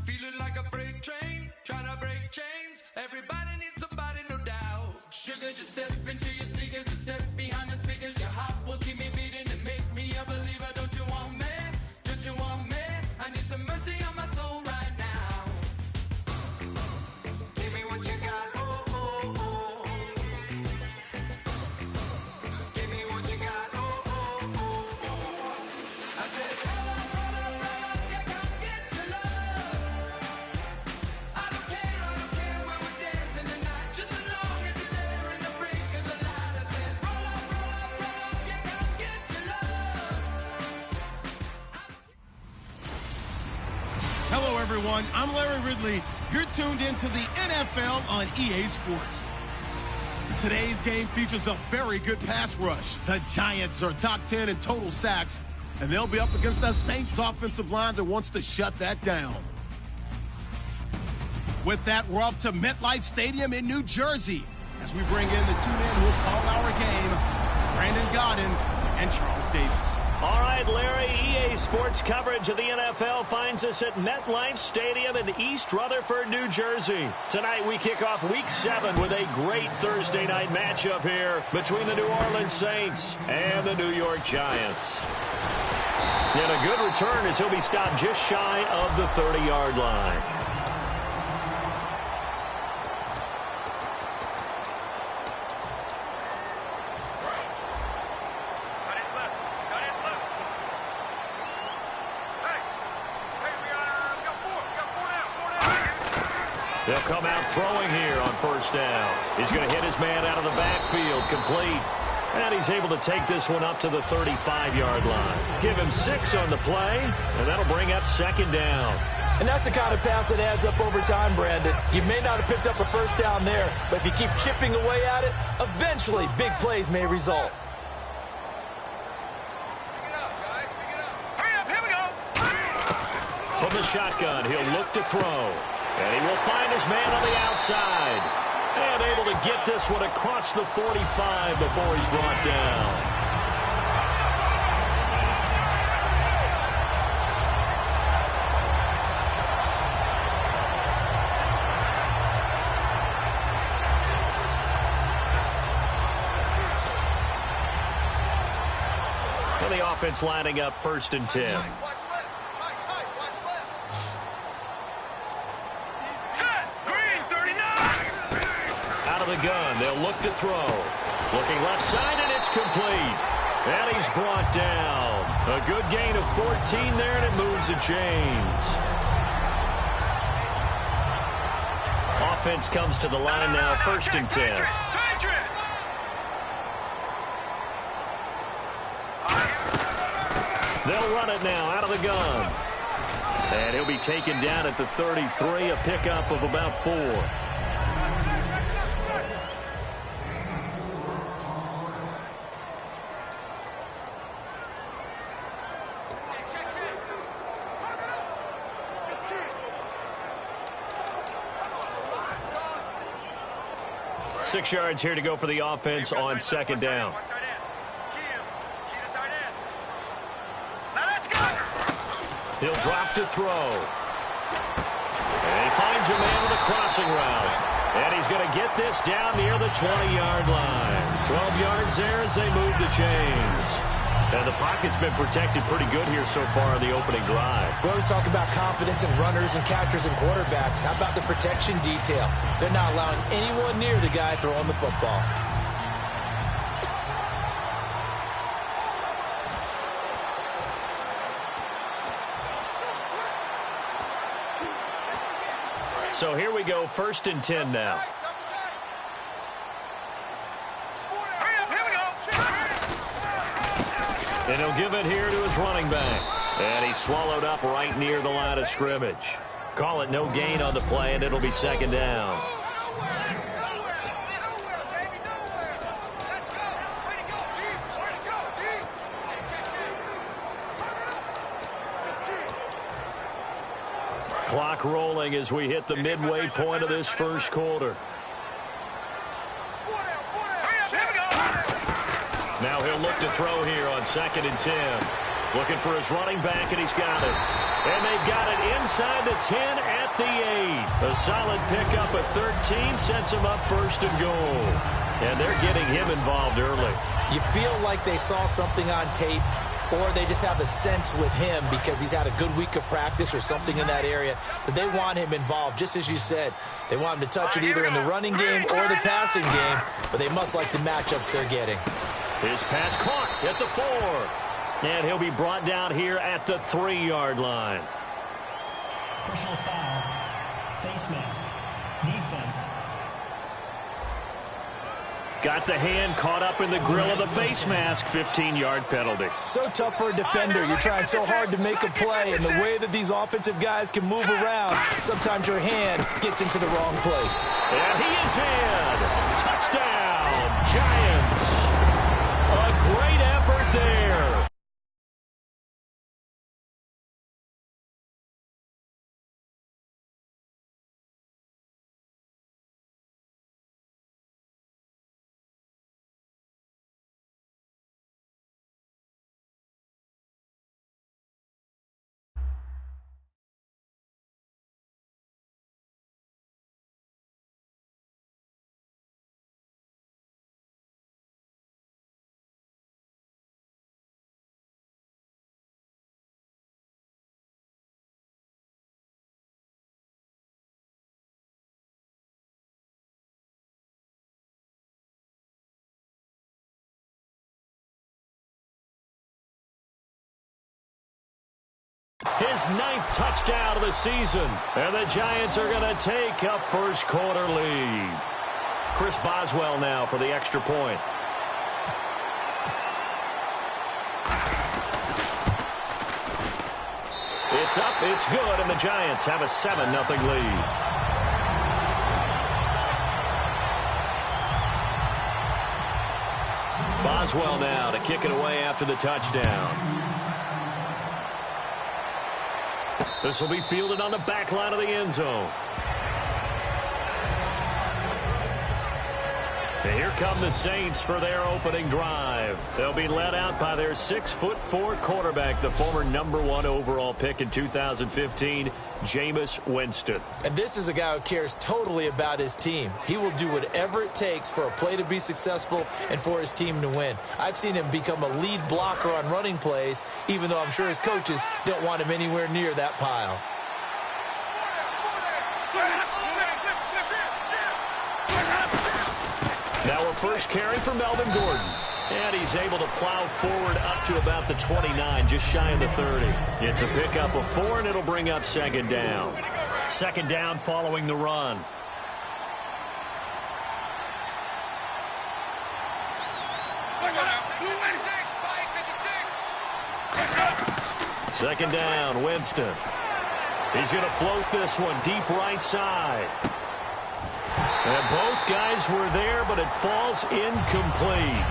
feeling like a freight train, trying to break chains. Everybody needs somebody, no doubt. Sugar, just step into your sneakers and step behind the speakers. Your heart will keep me beating and make me a believer. Don't you want me? Don't you want me? I need some mercy on my soul right now. Give me what you got, oh, oh, oh. Give me what you got, oh, oh, oh. I said, roll up, yeah, come get your love. I don't care where we're dancing tonight, just as long as you're there in the brink of the light. I said, roll up, yeah, come get your love. Hello, everyone. I'm Larry Ridley. You're tuned into the NFL on EA Sports. Today's game features a very good pass rush. The Giants are top 10 in total sacks, and they'll be up against the Saints offensive line that wants to shut that down. With that, we're off to MetLife Stadium in New Jersey as we bring in the two men who will call our game, Brandon Godden and Charles Davis. All right, Larry, EA Sports coverage of the NFL finds us at MetLife Stadium in East Rutherford, New Jersey. Tonight we kick off Week 7 with a great Thursday night matchup here between the New Orleans Saints and the New York Giants. And a good return as he'll be stopped just shy of the 30-yard line. They'll come out throwing here on first down. He's going to hit his man out of the backfield, complete. And he's able to take this one up to the 35-yard line. Give him 6 on the play, and that'll bring up second down. And that's the kind of pass that adds up over time, Brandon. You may not have picked up a first down there, but if you keep chipping away at it, eventually big plays may result. Hurry up, here we go. From the shotgun, he'll look to throw. And he will find his man on the outside. And able to get this one across the 45 before he's brought down. And the offense lining up 1st and 10. The gun, they'll look to throw. Looking left side, and it's complete. And he's brought down. A good gain of 14 there, and it moves the chains. Offense comes to the line now, 1st and 10. They'll run it now out of the gun. And he'll be taken down at the 33, a pickup of about 4. Six yards here to go for the offense on second down. He'll drop to throw. And he finds a man with a crossing route. And he's going to get this down near the 20-yard line. 12 yards there as they move the chains. And the pocket's been protected pretty good here so far in the opening drive. We always talk about confidence in runners and catchers and quarterbacks. How about the protection detail? They're not allowing anyone near the guy throwing the football. So here we go, 1st and 10 now. And he'll give it here to his running back. And he's swallowed up right near the line of scrimmage. Call it no gain on the play, and it'll be second down. Clock rolling as we hit the midway point of this first quarter. Now he'll look to throw here on 2nd and 10. Looking for his running back, and he's got it. And they've got it inside the 10 at the 8. A solid pickup at 13 sets him up first and goal. And they're getting him involved early. You feel like they saw something on tape, or they just have a sense with him because he's had a good week of practice or something in that area that they want him involved. Just as you said, they want him to touch it either in the running game or the passing game, but they must like the matchups they're getting. His pass caught at the 4. And he'll be brought down here at the 3-yard line. Personal foul, face mask, defense. Got the hand caught up in the grill of the face mask, 15-yard penalty. So tough for a defender. You're trying so hard to make a play, and the way that these offensive guys can move around, sometimes your hand gets into the wrong place. And he is in. Touchdown, Giants. A great effort there. His 9th touchdown of the season. And the Giants are going to take a first-quarter lead. Chris Boswell now for the extra point. It's up, it's good, and the Giants have a 7-0 lead. Boswell now to kick it away after the touchdown. This will be fielded on the back line of the end zone. And here come the Saints for their opening drive. They'll be led out by their 6'4" quarterback, the former #1 overall pick in 2015, Jameis Winston. And this is a guy who cares totally about his team. He will do whatever it takes for a play to be successful and for his team to win. I've seen him become a lead blocker on running plays, even though I'm sure his coaches don't want him anywhere near that pile. Now a first carry for Melvin Gordon. And he's able to plow forward up to about the 29, just shy of the 30. It's a pickup of 4, and it'll bring up second down. Second down following the run. Second down, Winston. He's going to float this one deep right side. And both guys were there, but it falls incomplete.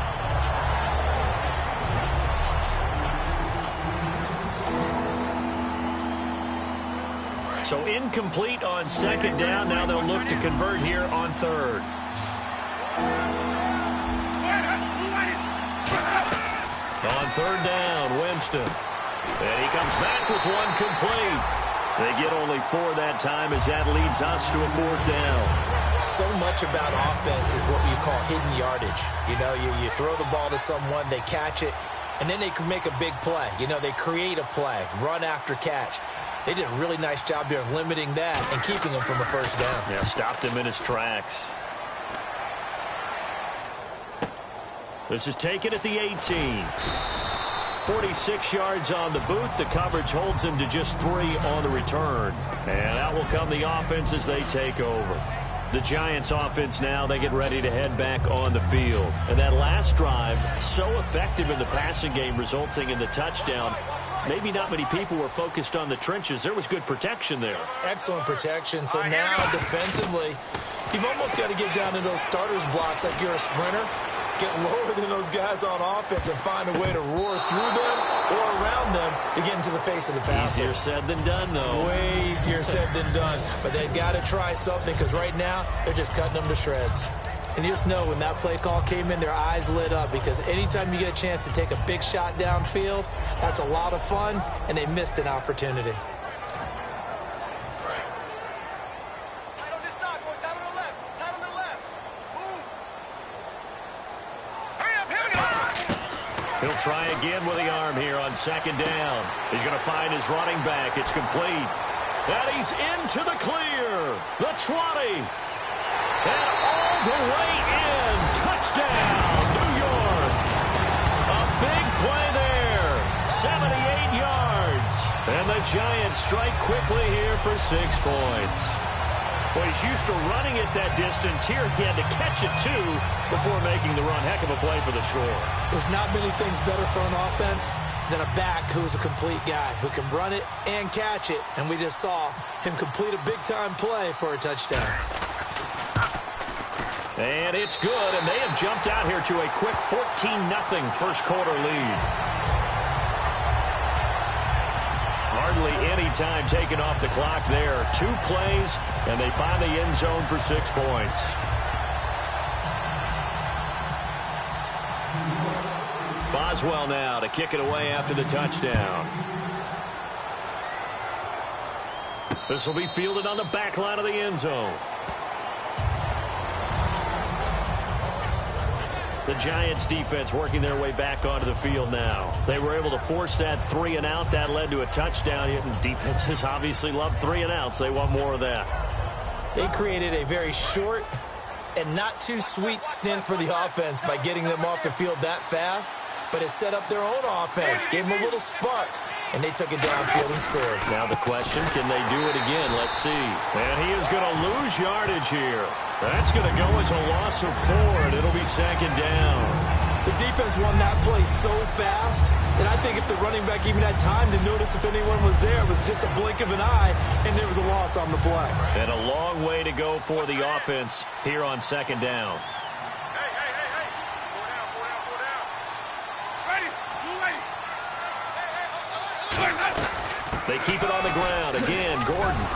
So incomplete on second down. Now they'll look to convert here on third. On third down, Winston. And he comes back with one complete. They get only 4 that time as that leads us to a fourth down. So much about offense is what you call hidden yardage. You know, you throw the ball to someone, they catch it, and then they can make a big play. You know, they create a play, run after catch. They did a really nice job here of limiting that and keeping him from a first down. Yeah, stopped him in his tracks. This is taken at the 18. 46 yards on the boot. The coverage holds him to just 3 on the return. And out will come the offense as they take over. The Giants offense now, they get ready to head back on the field. And that last drive, so effective in the passing game, resulting in the touchdown. Maybe not many people were focused on the trenches. There was good protection there. Excellent protection. So now defensively, you've almost got to get down to those starters blocks like you're a sprinter. Get lower than those guys on offense and find a way to roar through them or around them to get into the face of the passer. Easier said than done, though. Way easier said than done. But they've got to try something because right now they're just cutting them to shreds. And you just know when that play call came in, their eyes lit up, because anytime you get a chance to take a big shot downfield, that's a lot of fun, and they missed an opportunity. He'll try again with the arm here on second down. He's going to find his running back. It's complete. And he's into the clear. The 20. And all the way in. Touchdown, New York. A big play there. 78 yards. And the Giants strike quickly here for 6 points. Well, he's used to running it that distance. Here he had to catch it, too, before making the run. Heck of a play for the score. There's not many things better for an offense than a back who's a complete guy, who can run it and catch it. And we just saw him complete a big-time play for a touchdown. And it's good, and they have jumped out here to a quick 14-0 first quarter lead. Hardly any time taken off the clock there. 2 plays, and they find the end zone for 6 points. Boswell now to kick it away after the touchdown. This will be fielded on the back line of the end zone. The Giants defense working their way back onto the field now. They were able to force that 3 and out. That led to a touchdown. Defenses obviously love 3 and outs. They want more of that. They created a very short and not too sweet stint for the offense by getting them off the field that fast, but it set up their own offense, gave them a little spark, and they took it downfield and scored. Now the question, can they do it again? Let's see. And he is going to lose yardage here. That's going to go as a loss of 4, and it'll be second down. The defense won that play so fast that I think if the running back even had time to notice if anyone was there, it was just a blink of an eye, and there was a loss on the play. And a long way to go for the offense here on second down. They keep it on the ground. Again, Gordon.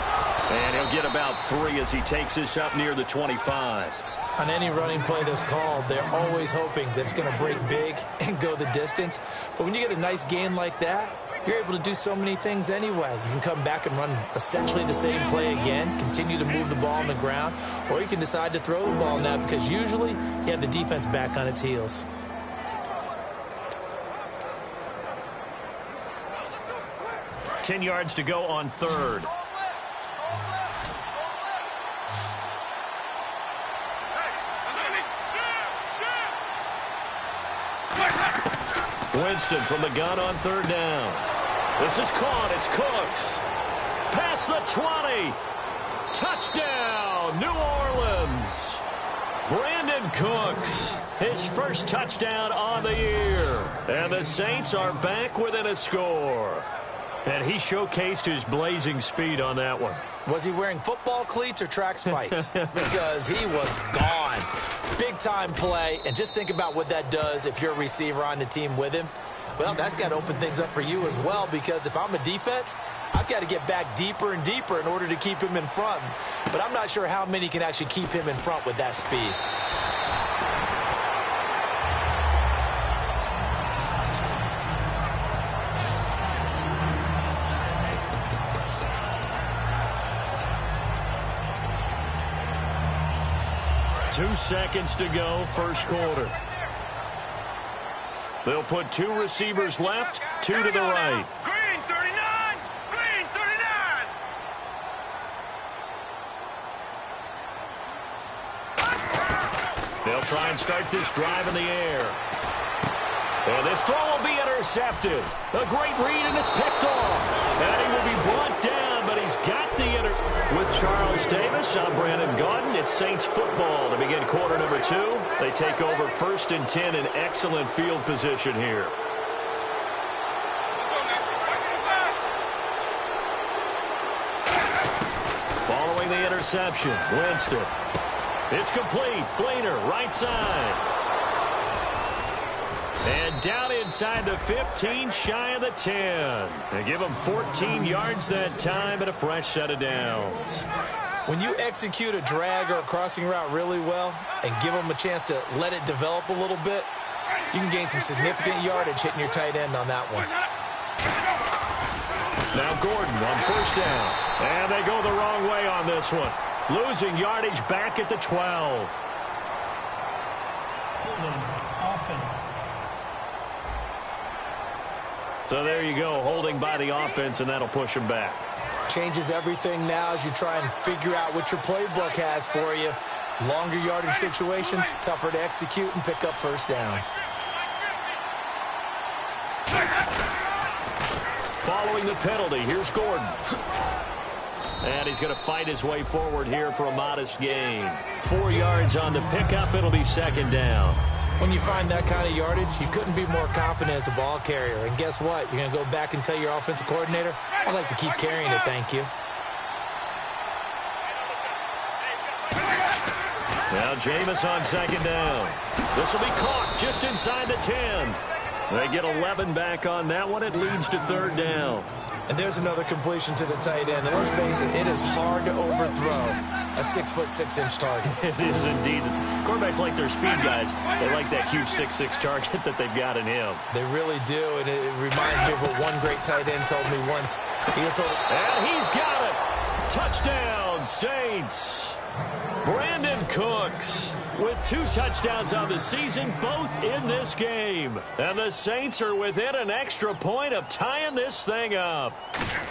And he'll get about 3 as he takes this up near the 25. On any running play that's called, they're always hoping that it's going to break big and go the distance. But when you get a nice gain like that, you're able to do so many things anyway. You can come back and run essentially the same play again, continue to move the ball on the ground, or you can decide to throw the ball now because usually you have the defense back on its heels. Ten yards to go on third. Winston from the gun on third down. This is caught. It's Cooks. Past the 20. Touchdown, New Orleans. Brandon Cooks, his first touchdown on the year. And the Saints are back within a score. And he showcased his blazing speed on that one. Was he wearing football cleats or track spikes? Because he was gone. Big-time play, and just think about what that does if you're a receiver on the team with him. Well, that's got to open things up for you as well, because if I'm a defense, I've got to get back deeper and deeper in order to keep him in front. But I'm not sure how many can actually keep him in front with that speed. Two seconds to go, first quarter. They'll put 2 receivers left, 2 to the right. Green 39! Green 39! They'll try and start this drive in the air. And this throw will be intercepted. A great read, and it's picked off. And he will be brought down, but he's got the with Charles Davis. I'm Brandon Gaudin. It's Saints football to begin quarter number 2. They take over 1st and 10 in excellent field position here. Following the interception, Winston. It's complete. Flainer, right side. And down inside the 15, shy of the 10. They give him 14 yards that time and a fresh set of downs. When you execute a drag or a crossing route really well and give them a chance to let it develop a little bit, you can gain some significant yardage hitting your tight end on that one. Now Gordon on first down. And they go the wrong way on this one. Losing yardage back at the 12. Holding offense. So there you go, holding by the offense, and that'll push him back. Changes everything now as you try and figure out what your playbook has for you. Longer yardage situations, tougher to execute and pick up first downs. Following the penalty, here's Gordon. And he's going to fight his way forward here for a modest gain. 4 yards on the pickup, it'll be second down. When you find that kind of yardage, you couldn't be more confident as a ball carrier. And guess what? You're going to go back and tell your offensive coordinator, I'd like to keep carrying it, thank you. Now Jameis on second down. This will be caught just inside the 10. They get 11 back on that one. It leads to third down. And there's another completion to the tight end. And let's face it, it is hard to overthrow a 6'6" target. It is indeed. Quarterbacks like their speed guys. They like that huge 6'6" target that they've got in him. They really do. And it reminds me of what one great tight end told me once. And he's got it. Touchdown, Saints. Brandon Cooks with 2 touchdowns on the season, both in this game. And the Saints are within an extra point of tying this thing up.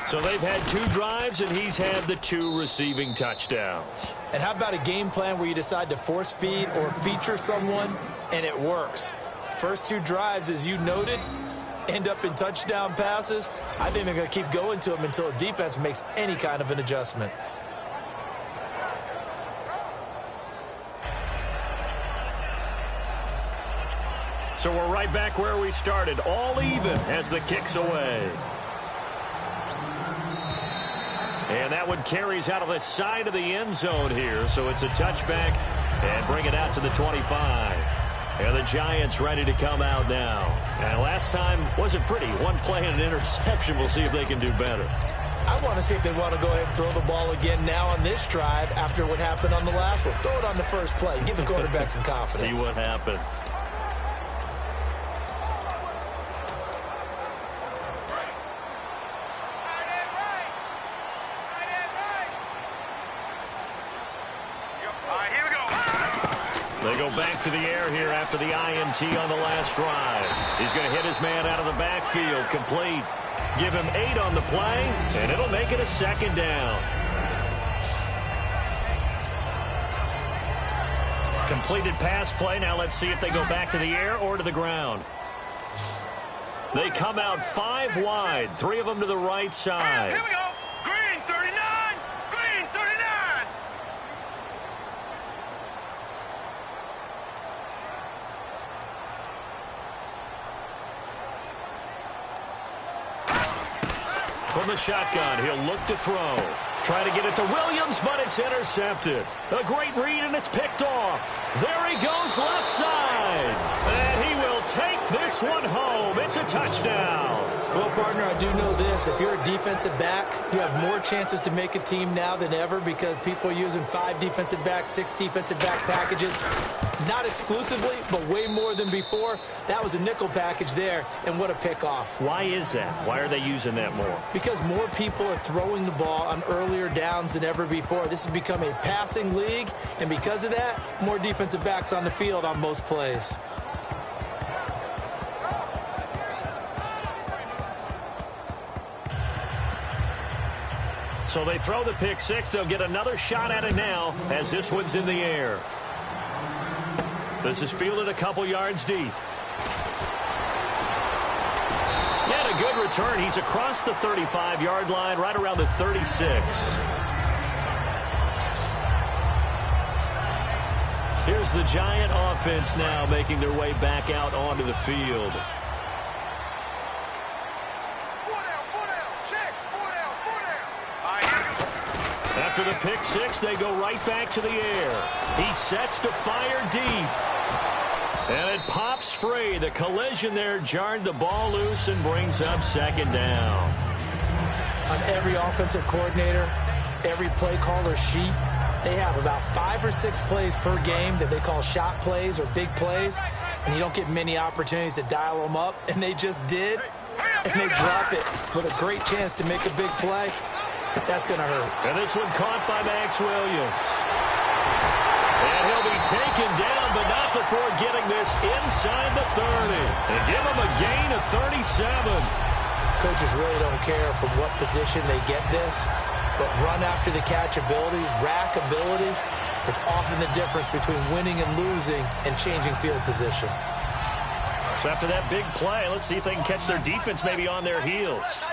So they've had 2 drives, and he's had the 2 receiving touchdowns. And how about a game plan where you decide to force feed or feature someone, and it works? First 2 drives, as you noted, end up in touchdown passes. I think they're going to keep going to them until a defense makes any kind of an adjustment. So we're right back where we started, all even as the kick's away. And that one carries out of the side of the end zone here, so it's a touchback and bring it out to the 25. And the Giants ready to come out now. And last time wasn't pretty. 1 play and an interception. We'll see if they can do better. I want to see if they want to go ahead and throw the ball again now on this drive after what happened on the last one. Throw it on the first play. Give the quarterback some confidence. See what happens. They go back to the air here after the INT on the last drive. He's going to hit his man out of the backfield. Complete. Give him 8 on the play, and it'll make it a second down. Completed pass play. Now let's see if they go back to the air or to the ground. They come out 5 wide. 3 of them to the right side. Here we go. Green 39. Green 39. From the shotgun, he'll look to throw. Try to get it to Williams, but it's intercepted. A great read, and it's picked off. There he goes left side. And he will take this one home. It's a touchdown. Well, partner, I do know this. If you're a defensive back, you have more chances to make a team now than ever because people are using 5 defensive backs, 6 defensive back packages. Not exclusively, but way more than before. That was a nickel package there, and what a pickoff. Why is that? Why are they using that more? Because more people are throwing the ball on earlier downs than ever before. This has become a passing league, and because of that, more defensive backs on the field on most plays. So they throw the pick 6. They'll get another shot at it now as this one's in the air. This is fielded a couple yards deep. And a good return. He's across the 35-yard line, right around the 36. Here's the Giant offense now making their way back out onto the field. After the pick 6, they go right back to the air. He sets to fire deep. And it pops free. The collision there jarred the ball loose and brings up second down. On every offensive coordinator, every play caller sheet, they have about 5 or 6 plays per game that they call shot plays or big plays, and you don't get many opportunities to dial them up, and they just did, and they drop it with a great chance to make a big play. That's going to hurt. And this one caught by Max Williams. And he'll be taken down, but not before getting this inside the 30. And give him a gain of 37. Coaches really don't care from what position they get this, but run after the catch ability, rack ability, is often the difference between winning and losing and changing field position. So after that big play, let's see if they can catch their defense maybe on their heels.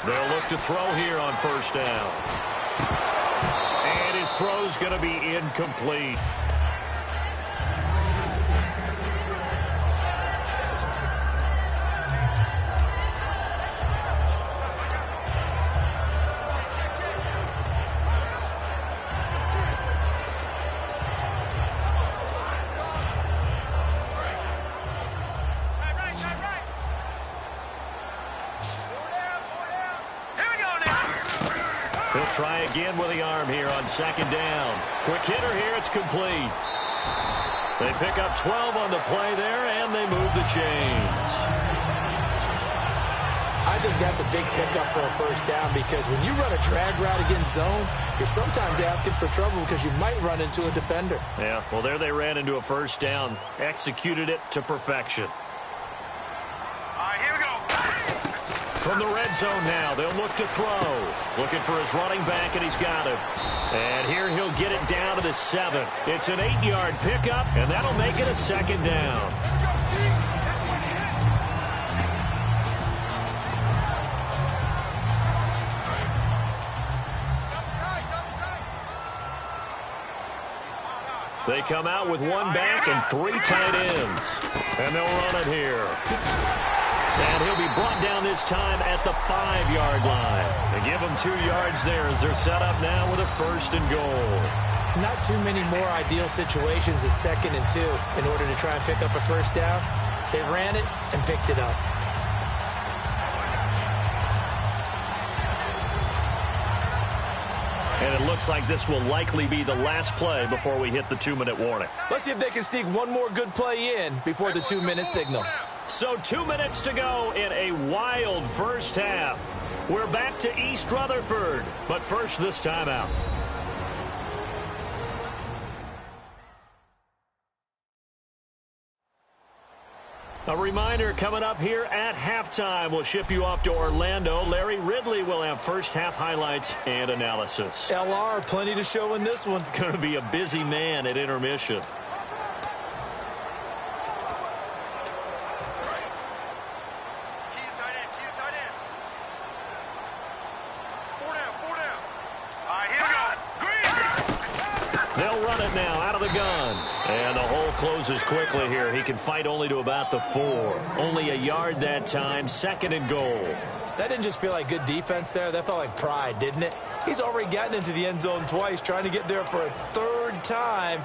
They'll look to throw here on first down. And his throw's going to be incomplete. He'll try again with the arm here on second down. Quick hitter here, it's complete. They pick up 12 on the play there, and they move the chains. I think that's a big pickup for a first down because when you run a drag route against zone, you're sometimes asking for trouble because you might run into a defender. Yeah, well, there they ran into a first down. Executed it to perfection. Here we go. From the red zone now, they'll look to throw. Looking for his running back, and he's got him. And here he'll get it down to the 7. It's an 8-yard pickup, and that'll make it a second down. They come out with one back and 3 tight ends. And they'll run it here. And he'll be brought down this time at the 5-yard line. They give him 2 yards there as they're set up now with a first and goal. Not too many more ideal situations at 2nd and 2 in order to try and pick up a first down. They ran it and picked it up. And it looks like this will likely be the last play before we hit the 2-minute warning. Let's see if they can sneak one more good play in before the 2-minute signal. So 2 minutes to go in a wild first half. We're back to East Rutherford, but first this timeout. A reminder coming up here at halftime. We'll ship you off to Orlando. Larry Ridley will have first half highlights and analysis. LR, plenty to show in this one. Going to be a busy man at intermission. They'll run it now out of the gun. And the hole closes quickly here. He can fight only to about the 4. Only a yard that time. 2nd and goal. That didn't just feel like good defense there. That felt like pride, didn't it? He's already gotten into the end zone twice, trying to get there for a 3rd time.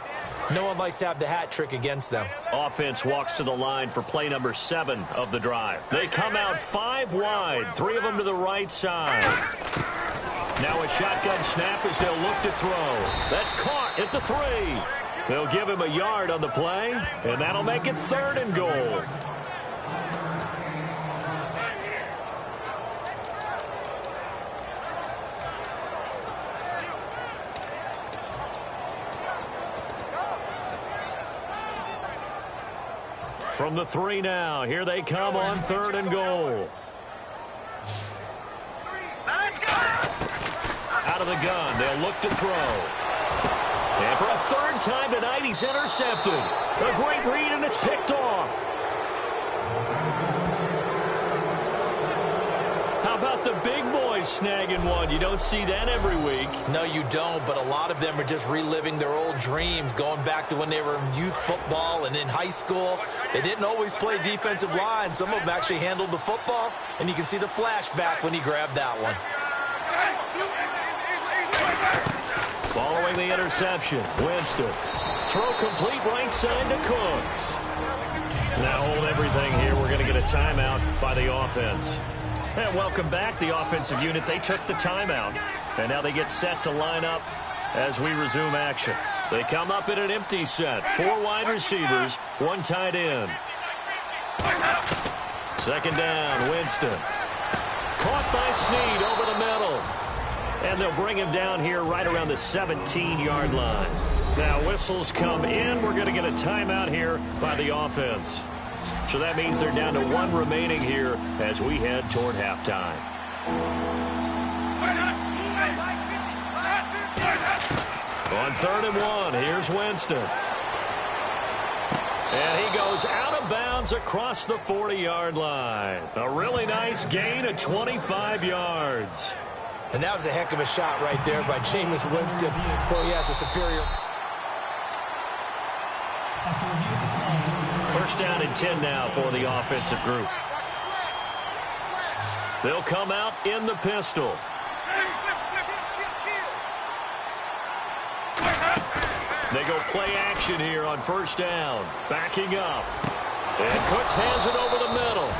No one likes to have the hat trick against them. Offense walks to the line for play number 7 of the drive. They come out 5 wide. 3 of them to the right side. Now a shotgun snap as they'll look to throw. That's caught at the 3. They'll give him a yard on the play, and that'll make it 3rd and goal. From the 3 now, here they come on 3rd and goal. Out of the gun, they'll look to throw. And for a 3rd time tonight, he's intercepted. A great read, and it's picked off. How about the big boys snagging one? You don't see that every week. No, you don't, but a lot of them are just reliving their old dreams, going back to when they were in youth football and in high school. They didn't always play defensive line. Some of them actually handled the football, and you can see the flashback when he grabbed that one. Following the interception, Winston. Throw complete right side to Cooks. Now hold everything here. We're going to get a timeout by the offense. And welcome back, the offensive unit. They took the timeout, and now they get set to line up as we resume action. They come up in an empty set. 4 wide receivers, 1 tight end. Second down, Winston. Caught by Snead over the middle. And they'll bring him down here right around the 17-yard line. Now whistles come in. We're going to get a timeout here by the offense. So that means they're down to 1 remaining here as we head toward halftime. On 3rd and 1, here's Winston. And he goes out of bounds across the 40-yard line. A really nice gain of 25 yards. And that was a heck of a shot right there by Jameis Winston. Boy, he has a superior. After review of the play. First down and 10 now for the offensive group. They'll come out in the pistol. They go play action here on first down. Backing up. And Cooks has it over the middle.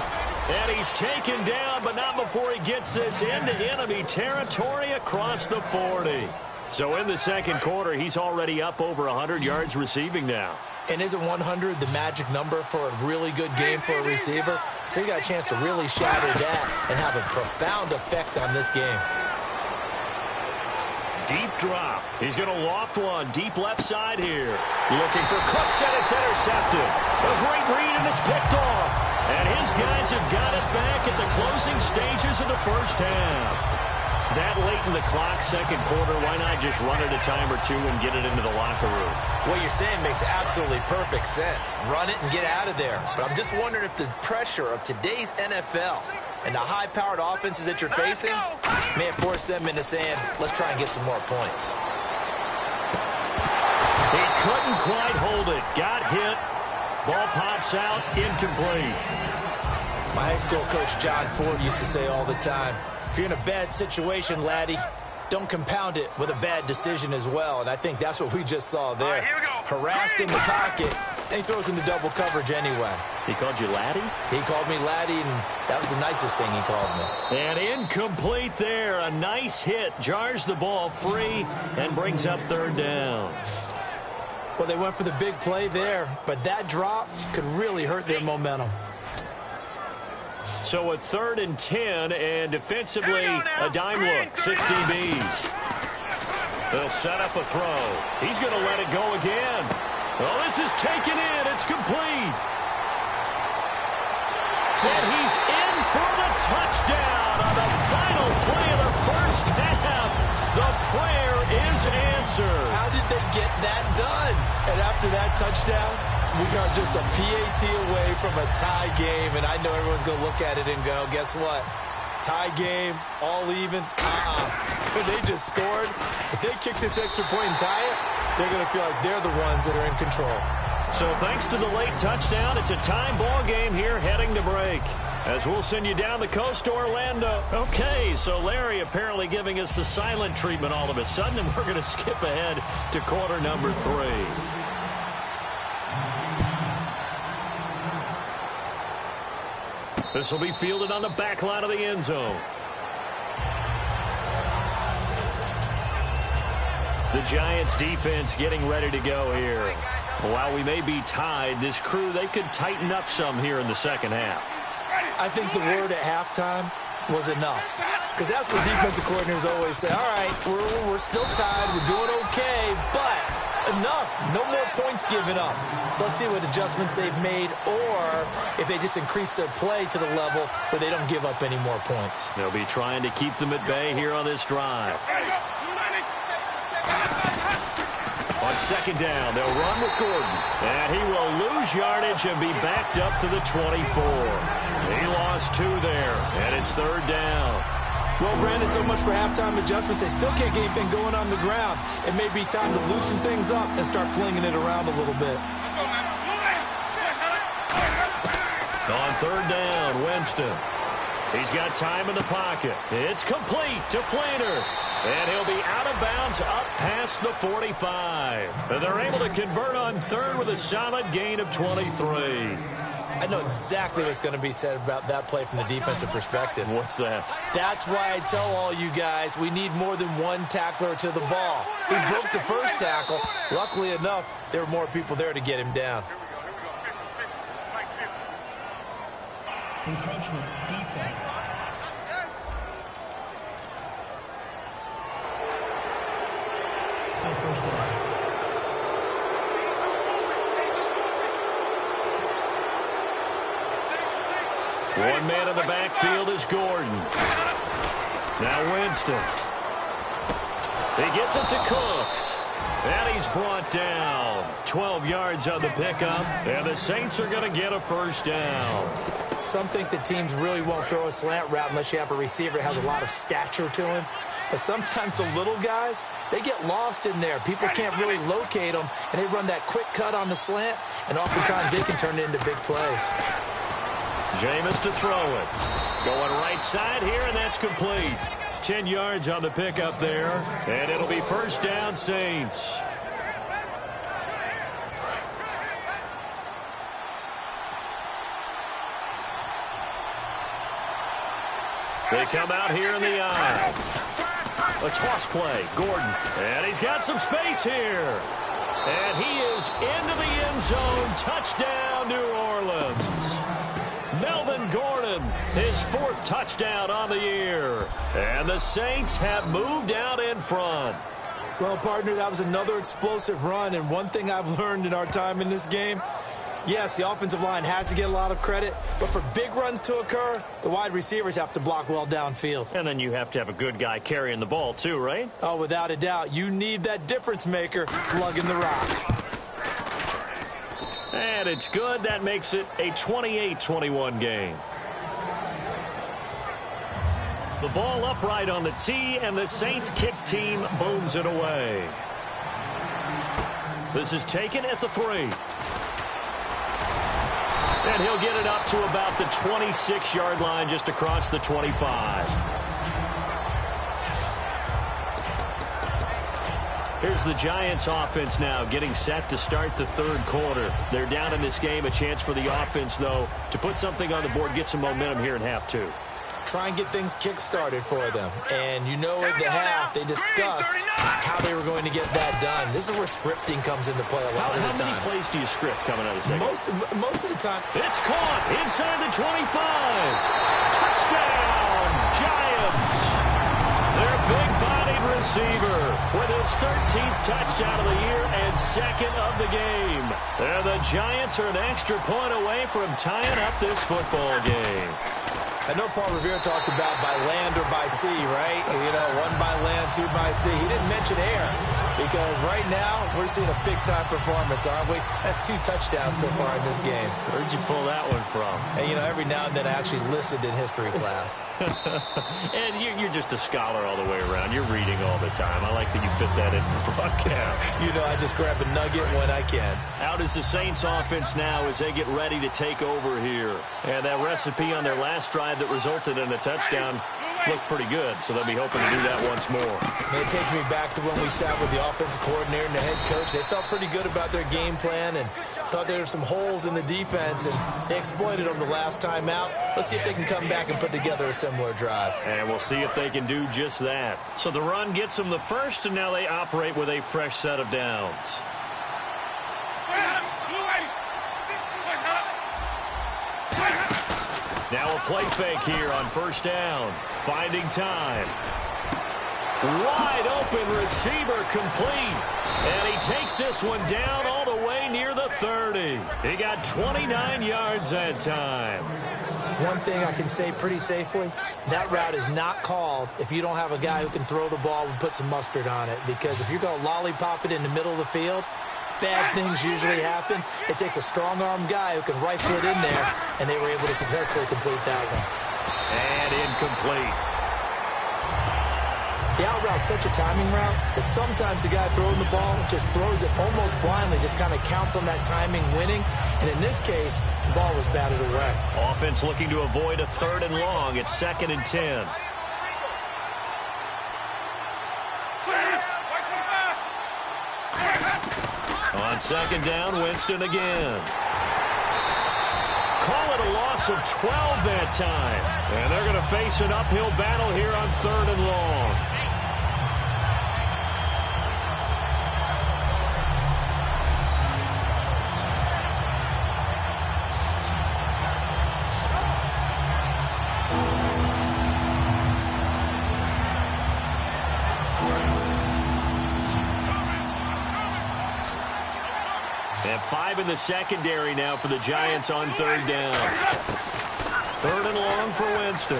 And he's taken down, but not before he gets this into enemy territory across the 40. So in the second quarter, he's already up over 100 yards receiving now. And isn't 100 the magic number for a really good game for a receiver? So he got a chance to really shatter that and have a profound effect on this game. Deep drop. He's going to loft one deep left side here. Looking for Cooks, and it's intercepted. A great read, and it's picked off. And his guys have got it back at the closing stages of the first half. That late in the clock, second quarter, why not just run it a time or two and get it into the locker room? What you're saying makes absolutely perfect sense. Run it and get out of there. But I'm just wondering if the pressure of today's NFL and the high-powered offenses that you're facing may have forced them into saying, let's try and get some more points. He couldn't quite hold it. Got hit. Ball pops out, incomplete. My high school coach, John Ford, used to say all the time, if you're in a bad situation, laddie, don't compound it with a bad decision as well. And I think that's what we just saw there. Here we go. Harassed in the pocket, and he throws into double coverage anyway. He called you laddie? He called me laddie, and that was the nicest thing he called me. And incomplete there. A nice hit. Jars the ball free and brings up third down. Well, they went for the big play there, but that drop could really hurt their momentum. So a 3rd and 10, and defensively, a dime look, 6 DBs. They'll set up a throw. He's going to let it go again. Well, this is taken in. It's complete. And he's in for the touchdown on the final play of the first half. The prayer is answered. How did they get that done? And after that touchdown, we are just a PAT away from a tie game, and I know everyone's going to look at it and go, guess what? Tie game, all even, They just scored. If they kick this extra point and tie it, they're going to feel like they're the ones that are in control. So thanks to the late touchdown, it's a time ball game here heading to break. As we'll send you down the coast to Orlando. Okay, so Larry apparently giving us the silent treatment all of a sudden, and we're going to skip ahead to quarter number 3. This will be fielded on the back line of the end zone. The Giants defense getting ready to go here. While we may be tied, this crew, they could tighten up some here in the second half. I think the word at halftime was enough. Because that's what defensive coordinators always say. All right, we're still tied. We're doing okay, but enough. No more points given up. So let's see what adjustments they've made or if they just increase their play to the level where they don't give up any more points. They'll be trying to keep them at bay here on this drive. On second down, they'll run with Gordon. And he will lose yardage and be backed up to the 24. He lost 2 there, and it's third down. Well, Brandon, so much for halftime adjustments. They still can't get anything going on the ground. It may be time to loosen things up and start flinging it around a little bit. On third down, Winston. He's got time in the pocket. It's complete to Flater. And he'll be out of bounds up past the 45. And they're able to convert on third with a solid gain of 23. I know exactly what's going to be said about that play from the defensive perspective. What's that? That's why I tell all you guys we need more than one tackler to the ball. He broke the first tackle. Luckily enough, there were more people there to get him down. Encroachment, defense. Still first down. One man in the backfield is Gordon. Now Winston. He gets it to Cooks. And he's brought down. 12 yards on the pickup. And the Saints are going to get a first down. Some think that teams really won't throw a slant route unless you have a receiver that has a lot of stature to him. But sometimes the little guys, they get lost in there. People can't really locate them, and they run that quick cut on the slant, and oftentimes they can turn it into big plays. Jameis to throw it. Going right side here, and that's complete. 10 yards on the pickup there, and it'll be first down, Saints. They come out here in the eye. A toss play, Gordon. And he's got some space here. And he is into the end zone. Touchdown, New Orleans. Melvin Gordon, his 4th touchdown on the year. And the Saints have moved out in front. Well, partner, that was another explosive run. And one thing I've learned in our time in this game, yes, the offensive line has to get a lot of credit, but for big runs to occur, the wide receivers have to block well downfield. And then you have to have a good guy carrying the ball too, right? Oh, without a doubt. You need that difference maker lugging the rock. And it's good. That makes it a 28-21 game. The ball upright on the tee, and the Saints kick team booms it away. This is taken at the 3. And he'll get it up to about the 26-yard line, just across the 25. Here's the Giants offense now getting set to start the 3rd quarter. They're down in this game. A chance for the offense, though, to put something on the board, get some momentum here in half 2. Try and get things kick-started for them. And you know at the half, they discussed how they were going to get that done. This is where scripting comes into play a lot of the time. How many plays do you script coming out of the second? Most of the time. It's caught inside the 25. Touchdown, Giants. Their big-bodied receiver with his 13th touchdown of the year and 2nd of the game. And the Giants are an extra point away from tying up this football game. I know Paul Revere talked about by land or by sea, right? You know, 1 by land, 2 by sea. He didn't mention air because right now we're seeing a big-time performance, aren't we? That's 2 touchdowns so far in this game. Where'd you pull that one from? And, you know, every now and then I actually listened in history class. And you're just a scholar all the way around. You're reading all the time. I like that you fit that in for broadcast. You know, I just grab a nugget when I can. Out is the Saints offense now as they get ready to take over here. And that recipe on their last drive that resulted in a touchdown looked pretty good, so they'll be hoping to do that once more. And it takes me back to when we sat with the offensive coordinator and the head coach. They felt pretty good about their game plan and thought there were some holes in the defense, and they exploited them the last time out. Let's see if they can come back and put together a similar drive. And we'll see if they can do just that. So the run gets them the first, and now they operate with a fresh set of downs. Now a play fake here on first down. Finding time. Wide open receiver complete. And he takes this one down all the way near the 30. He got 29 yards that time. One thing I can say pretty safely, that route is not called if you don't have a guy who can throw the ball and put some mustard on it. Because if you're going to lollipop it in the middle of the field, bad things usually happen. It takes a strong-arm guy who can rifle it in there, and they were able to successfully complete that one. And incomplete. The out route's such a timing route that sometimes the guy throwing the ball just throws it almost blindly, just kind of counts on that timing winning. And in this case, the ball was batted away. Offense looking to avoid a 3rd and long. It's 2nd and 10. On 2nd down, Winston again. loss of 12 that time. And they're going to face an uphill battle here on 3rd and long. And 5 in the secondary now for the Giants on 3rd down. 3rd and long for Winston.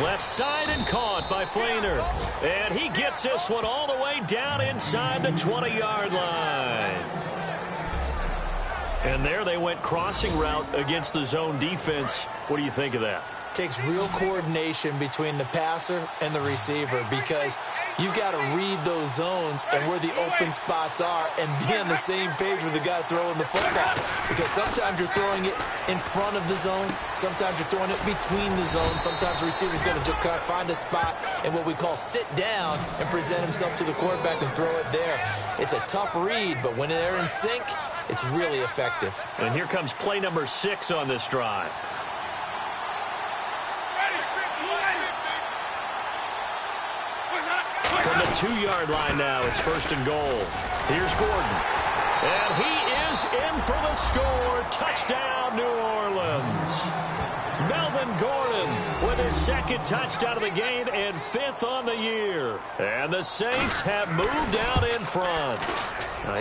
Left side and caught by Flainer. And he gets this one all the way down inside the 20-yard line. And there they went crossing route against the zone defense. What do you think of that? Takes real coordination between the passer and the receiver because you got to read those zones and where the open spots are and be on the same page with the guy throwing the football. Because sometimes you're throwing it in front of the zone. Sometimes you're throwing it between the zones. Sometimes the receiver's going to just kind of find a spot and what we call sit down and present himself to the quarterback and throw it there. It's a tough read, but when they're in sync, it's really effective. And here comes play number 6 on this drive. From the 2-yard line now, it's 1st and goal. Here's Gordon. And he is in for the score. Touchdown, New Orleans. Melvin Gordon with his 2nd touchdown of the game and 5th on the year. And the Saints have moved out in front.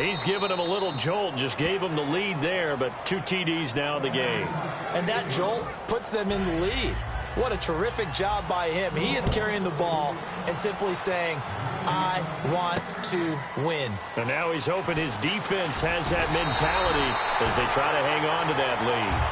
He's given him a little jolt, just gave him the lead there, but 2 TDs now in the game. And that jolt puts them in the lead. What a terrific job by him. He is carrying the ball and simply saying, I want to win. And now he's hoping his defense has that mentality as they try to hang on to that lead.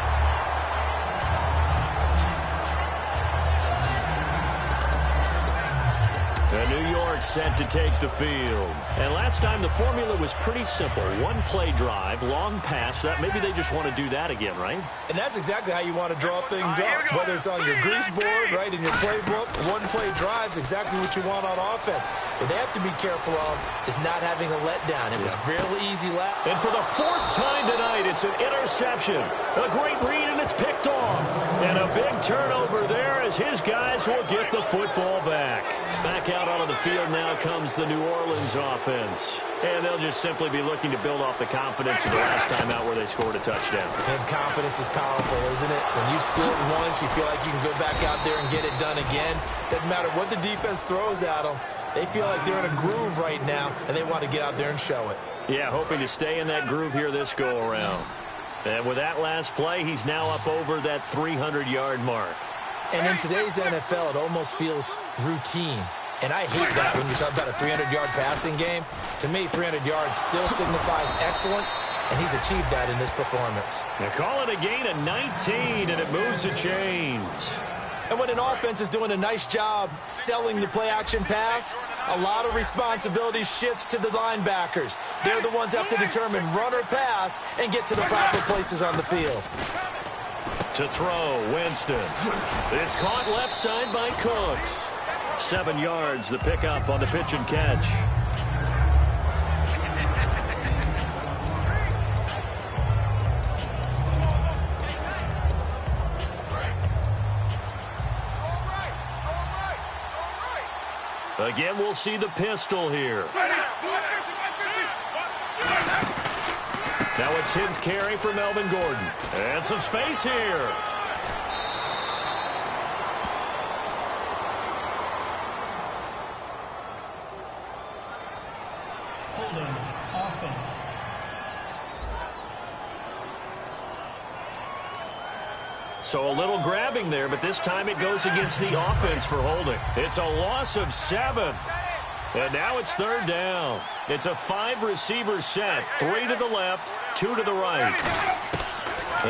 And New York set to take the field. And last time the formula was pretty simple. 1-play drive, long pass. That maybe they just want to do that again, right? And that's exactly how you want to draw things up. Whether it's on your grease board, right, in your playbook, 1-play drive's exactly what you want on offense. What they have to be careful of is not having a letdown. It was fairly easy lap. And for the 4th time tonight, it's an interception. A great read, and it's picked off. And a big turnover there as his guys will get the football back. Back out onto the field now comes the New Orleans offense. And they'll just simply be looking to build off the confidence of the last time out where they scored a touchdown. And confidence is powerful, isn't it? When you've scored once, you feel like you can go back out there and get it done again. Doesn't matter what the defense throws at them. They feel like they're in a groove right now, and they want to get out there and show it. Yeah, hoping to stay in that groove here this go-around. And with that last play, he's now up over that 300-yard mark. And in today's NFL, it almost feels routine. And I hate that when you talk about a 300-yard passing game. To me, 300 yards still signifies excellence, and he's achieved that in this performance. They call it a gain of 19, and it moves the chains. And when an offense is doing a nice job selling the play-action pass, a lot of responsibility shifts to the linebackers. They're the ones that have to determine run or pass and get to the proper places on the field. To throw, Winston. It's caught left side by Cooks. 7 yards, the pickup on the pitch and catch. Again, we'll see the pistol here. Now a 10th carry for Melvin Gordon. And some space here. Holding offense. So a little grabbing there, but this time it goes against the offense for holding. It's a loss of 7. And now it's 3rd down. It's a 5-receiver set. 3 to the left, 2 to the right.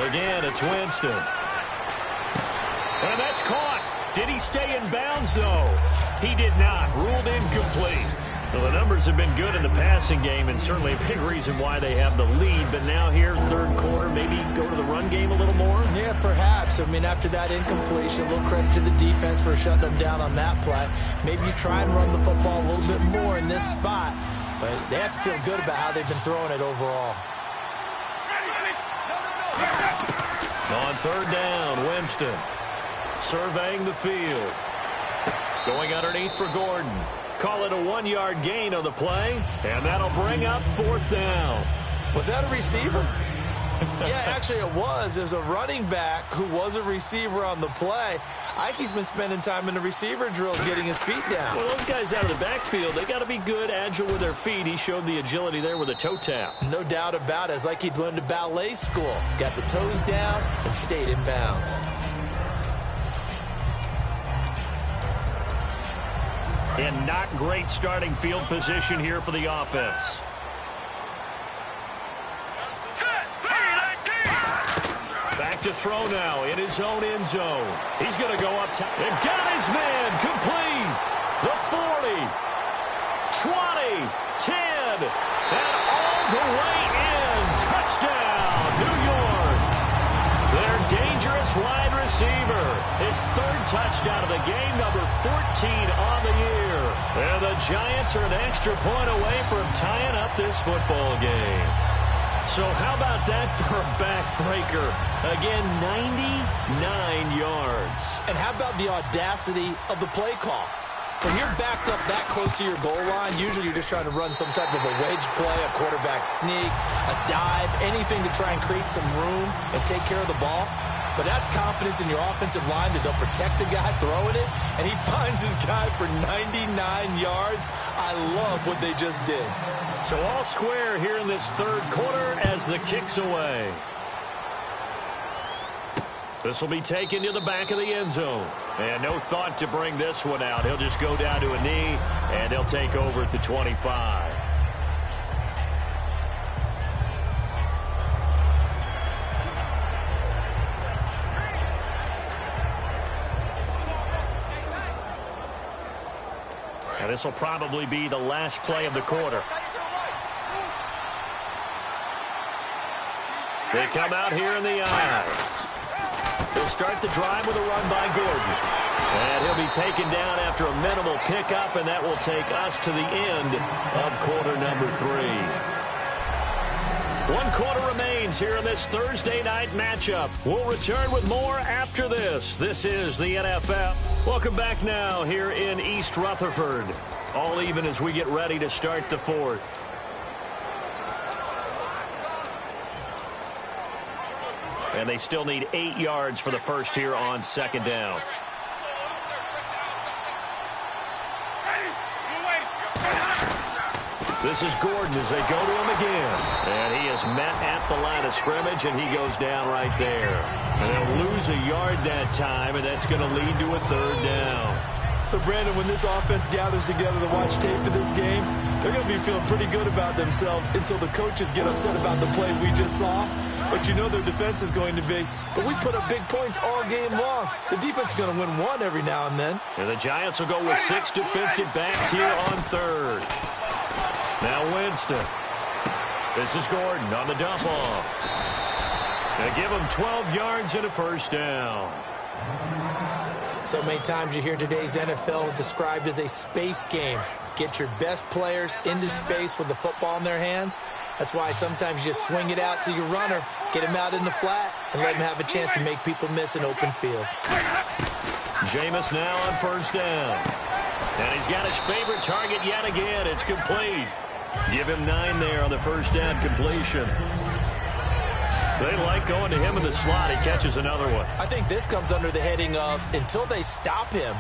Again, it's Winston. And that's caught. Did he stay in bounds, though? He did not. Ruled incomplete. Well, the numbers have been good in the passing game, and certainly a big reason why they have the lead. But now here, 3rd quarter, maybe go to the run game a little more? Yeah, perhaps. I mean, after that incompletion, a little credit to the defense for shutting them down on that play. Maybe you try and run the football a little bit more in this spot. But they have to feel good about how they've been throwing it overall. On third down, Winston surveying the field. Going underneath for Gordon. Call it a 1-yard gain on the play, and that'll bring up fourth down. Was that a receiver? Yeah, actually it was. It was a running back who was a receiver on the play. I think he's been spending time in the receiver drills getting his feet down. Well, those guys out of the backfield, they got to be good, agile with their feet. He showed the agility there with a toe tap. No doubt about it. It's like he'd went to ballet school. Got the toes down and stayed in bounds. And not great starting field position here for the offense. Back to throw now in his own end zone. He's going to go up top. And got his man complete. The 40, 20, 10, and all the way in. Touchdown, New York. Their dangerous wide receiver. His third touchdown of the game, number 14 on the year. And the Giants are an extra point away from tying up this football game. So how about that for a backbreaker? Again, 99 yards. And how about the audacity of the play call? When you're backed up that close to your goal line, usually you're just trying to run some type of a wedge play, a quarterback sneak, a dive, anything to try and create some room and take care of the ball. But that's confidence in your offensive line that they'll protect the guy throwing it, and he finds his guy for 99 yards. I love what they just did. So all square here in this third quarter as the kick's away. This will be taken to the back of the end zone. And no thought to bring this one out. He'll just go down to a knee, and he'll take over at the 25. And this will probably be the last play of the quarter. They come out here in the eye. They'll start the drive with a run by Gordon. And he'll be taken down after a minimal pickup, and that will take us to the end of quarter number 3. 1 quarter remains here in this Thursday night matchup. We'll return with more after this. This is the NFL. Welcome back now here in East Rutherford. All even as we get ready to start the fourth. And they still need 8 yards for the first here on second down. This is Gordon as they go to him again. And he is met at the line of scrimmage, and he goes down right there. And they'll lose a yard that time, and that's going to lead to a third down. So, Brandon, when this offense gathers together to watch tape for this game, they're going to be feeling pretty good about themselves until the coaches get upset about the play we just saw. But you know their defense is going to be. But we put up big points all game long. The defense is going to win one every now and then. And the Giants will go with 6 defensive backs here on third. Now Winston. This is Gordon on the dump off. They give him 12 yards and a first down. So many times you hear today's NFL described as a space game. Get your best players into space with the football in their hands. That's why sometimes you just swing it out to your runner, get him out in the flat, and let him have a chance to make people miss an open field. Jameis now on first down. And he's got his favorite target yet again. It's complete. Give him 9 there on the first down completion. They like going to him in the slot. He catches another one. I think this comes under the heading of until they stop him,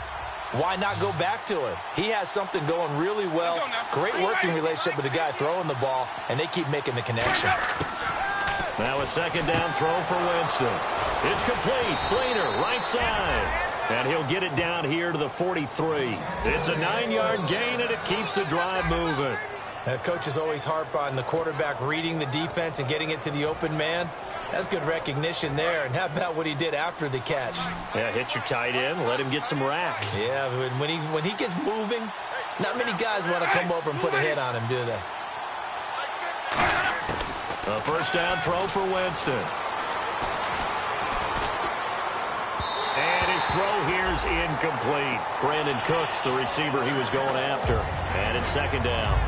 why not go back to him? He has something going really well. Great working relationship with the guy throwing the ball, and they keep making the connection. Now a second down throw for Winston. It's complete. Fleener, right side. And he'll get it down here to the 43. It's a 9-yard gain, and it keeps the drive moving. Coaches always harp on the quarterback reading the defense and getting it to the open man. That's good recognition there. And how about what he did after the catch? Yeah, hit your tight end, let him get some rack. Yeah, when he gets moving, not many guys want to come over and put a hit on him, do they? A first down throw for Winston. And his throw here's incomplete. Brandon Cooks, the receiver he was going after. And it's second down.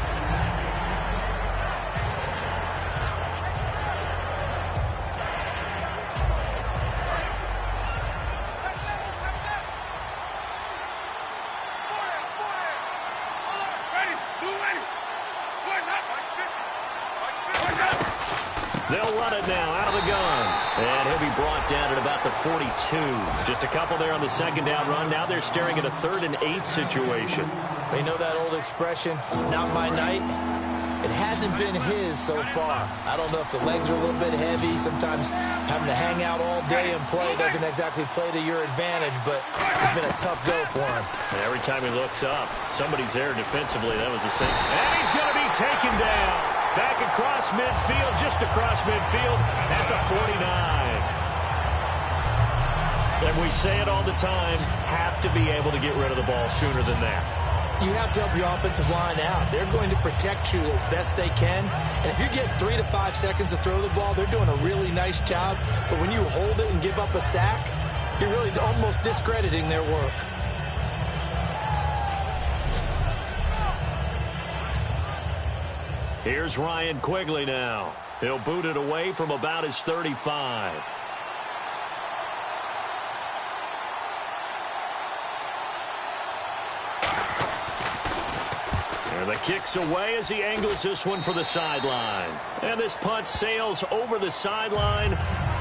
They'll run it now out of the gun. And he'll be brought down at about the 42. Just a couple there on the second down run. Now they're staring at a 3rd and 8 situation. You know that old expression, it's not my night? It hasn't been his so far. I don't know if the legs are a little bit heavy. Sometimes having to hang out all day and play doesn't exactly play to your advantage, but it's been a tough go for him. And every time he looks up, somebody's there defensively. That was the same. And he's going to be taken down. Back across midfield, just across midfield at the 49. And we say it all the time, have to be able to get rid of the ball sooner than that. You have to help your offensive line out. They're going to protect you as best they can. And if you get 3 to 5 seconds to throw the ball, they're doing a really nice job. But when you hold it and give up a sack, you're really almost discrediting their work. Here's Ryan Quigley now. He'll boot it away from about his 35. And the kick's away as he angles this one for the sideline. And this punt sails over the sideline.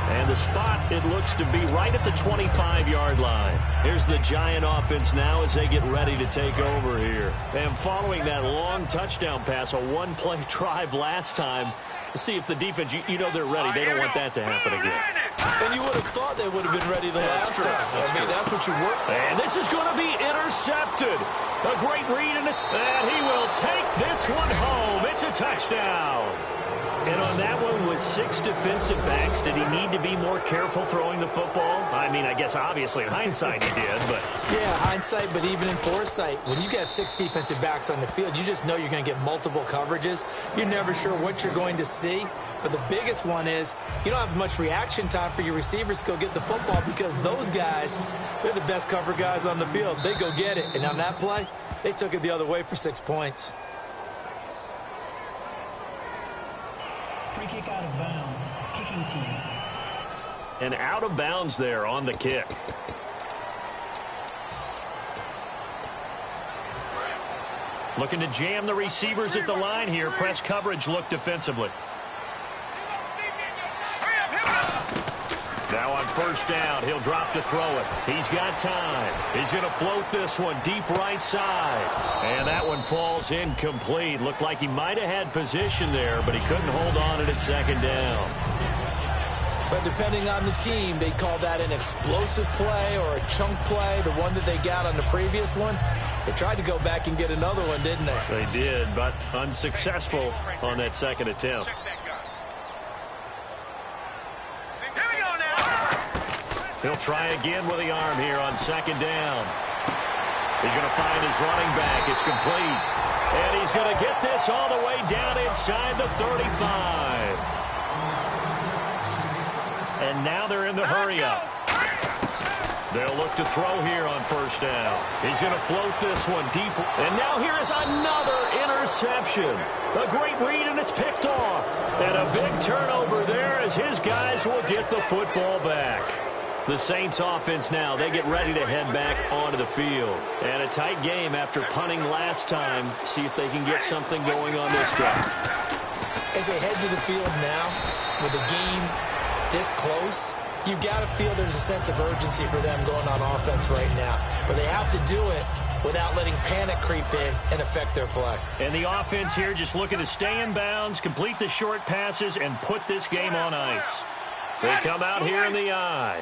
And the spot, it looks to be right at the 25-yard line. Here's the Giant offense now as they get ready to take over here. And following that long touchdown pass, a one-play drive last time, let's see if the defense, you know they're ready. They don't want that to happen again. And you would have thought they would have been ready the last time. That's what you work. And this is going to be intercepted. A great read, and he will take this one home. It's a touchdown. And on that one with 6 defensive backs, did he need to be more careful throwing the football? I mean, I guess obviously in hindsight he did, but... Yeah, hindsight, but even in foresight, when you got 6 defensive backs on the field, you just know you're going to get multiple coverages. You're never sure what you're going to see. But the biggest one is you don't have much reaction time for your receivers to go get the football because those guys, they're the best cover guys on the field. They go get it. And on that play, they took it the other way for 6 points. Free kick out of bounds. Kicking team. And out of bounds there on the kick. Looking to jam the receivers at the line here. Press coverage look defensively. Now on first down, he'll drop to throw it. He's got time. He's going to float this one deep right side. And that one falls incomplete. Looked like he might have had position there, but he couldn't hold on it at second down. But depending on the team, they call that an explosive play or a chunk play, the one that they got on the previous one. They tried to go back and get another one, didn't they? They did, but unsuccessful on that second attempt. He'll try again with the arm here on second down. He's going to find his running back. It's complete. And he's going to get this all the way down inside the 35. And now they're in the hurry-up. They'll look to throw here on first down. He's going to float this one deep. And now here is another interception. A great read, and it's picked off. And a big turnover there as his guys will get the football back. The Saints offense now, they get ready to head back onto the field. And a tight game after punting last time. See if they can get something going on this drive. As they head to the field now, with the game this close, you've got to feel there's a sense of urgency for them going on offense right now. But they have to do it without letting panic creep in and affect their play. And the offense here just looking to stay in bounds, complete the short passes, and put this game on ice. They come out here in the eye.